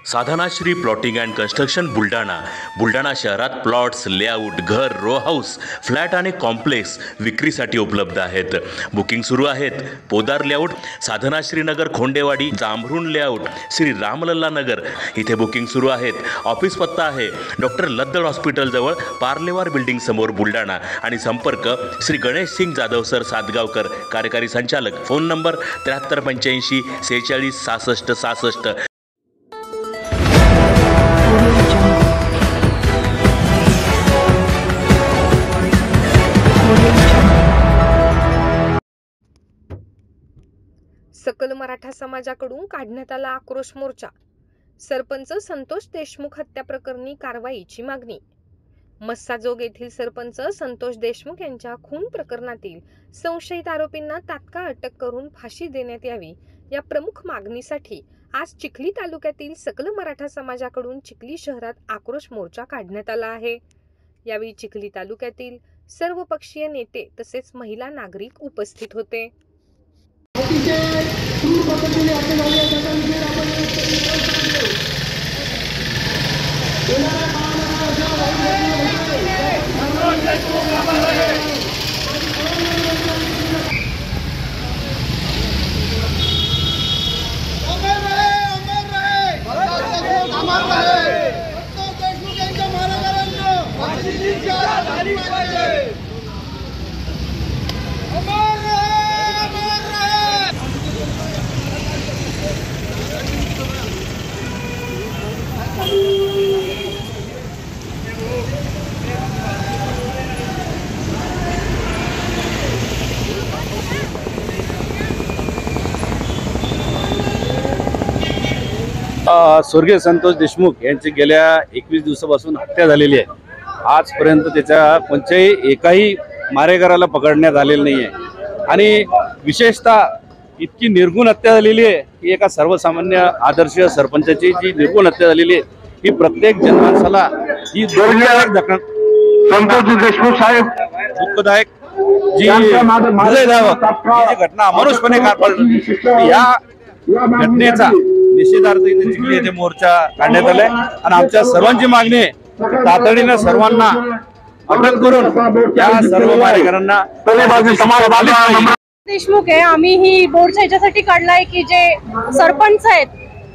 Sadhanashri plotting and construction Buldhana शहरात plots, layout, घर, row house, flat आणि कॉम्प्लेक्स विक्रीसाठी उपलब्ध आहेत. बुकिंग सुरू आहेत. पोदार लेआउट, साधनाश्री नगर, खोंडेवाडी, जांभरुण लेआउट, श्री रामलल्ला नगर इथे बुकिंग सुरू आहेत. ऑफिस पत्ता आहे डॉक्टर लद्दड हॉस्पिटल जवळ, पार्लेवार बिल्डिंग समोर, बुलढाणा. आणि संपर्क श्री गणेश सिंग जाधव सर सातगावकर, कार्यकारी संचालक. Phone number 7385 46 66 66. सकल मराठा समाजाकडून काढण्यात आला आक्रोश मोर्चा. सरपंच संतोष देशमुख हत्या प्रकरणी कारवाईची मागणी. मस्साजोग येथील सरपंच संतोष देशमुख यांच्या खून प्रकरणातील संशयित आरोपींना तात्काळ अटक करून फाशी देण्यात यावी या प्रमुख मागणीसाठी आज चिखली तालुक्यातील सकल मराठा समाजाकडून चिखली शहरात आक्रोश मोर्चा काढण्यात आला आहे. यावेळी चिखली तालुक्यातील सर्वपक्षीय नेते तसेच महिला नागरिक उपस्थित होते. स्वर्गीय संतोष देशमुख यांची गेल्या 21 दिवसापासून हत्या झालेली आहे. आजपर्यंत त्याच्या कोणत्याही एकाही मारेकऱ्याला पकडण्यात आलेलं नाही आहे. आणि विशेषतः इतकी निर्गुण हत्या झालेली आहे की एका सर्वसामान्य आदर्श सरपंचाची जी निर्गुण हत्या झालेली आहे ही प्रत्येक जनमानसाला ही संतोष देशमुख साहेब दुःखदायक जी घटना अमानुषपणे पार पडली. या घटनेचा निषेधार्थ इथे चिखली येथे मोर्चा काढण्यात आलाय आणि आमच्या सर्वांची मागणी आहे तातडीने सर्वांना अटक करून या सर्व मारेकरांना देशमुख आहे. आम्ही ही मोर्चा याच्यासाठी काढलाय की जे सरपंच आहेत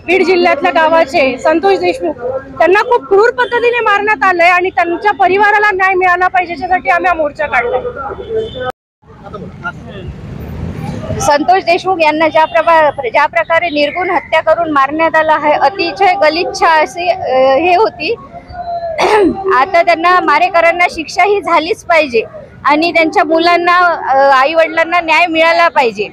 बीड जिल्ह्यातल्या गावाचे संतोष देशमुख त्यांना खूप क्रूर पद्धतीने मारण्यात आलंय आणि त्यांच्या परिवाराला न्याय मिळाला पाहिजे याच्यासाठी आम्ही हा मोर्चा काढलाय. संतोष देशमुख यांना ज्या प्रकारे निर्गुण हत्या करून मारण्यात आला आहे अतिशय गलिच्छ अशी हे होती. आता त्यांना मारेकरांना शिक्षा ही झालीच पाहिजे आणि त्यांच्या मुलांना आई वडिलांना न्याय मिळाला पाहिजे.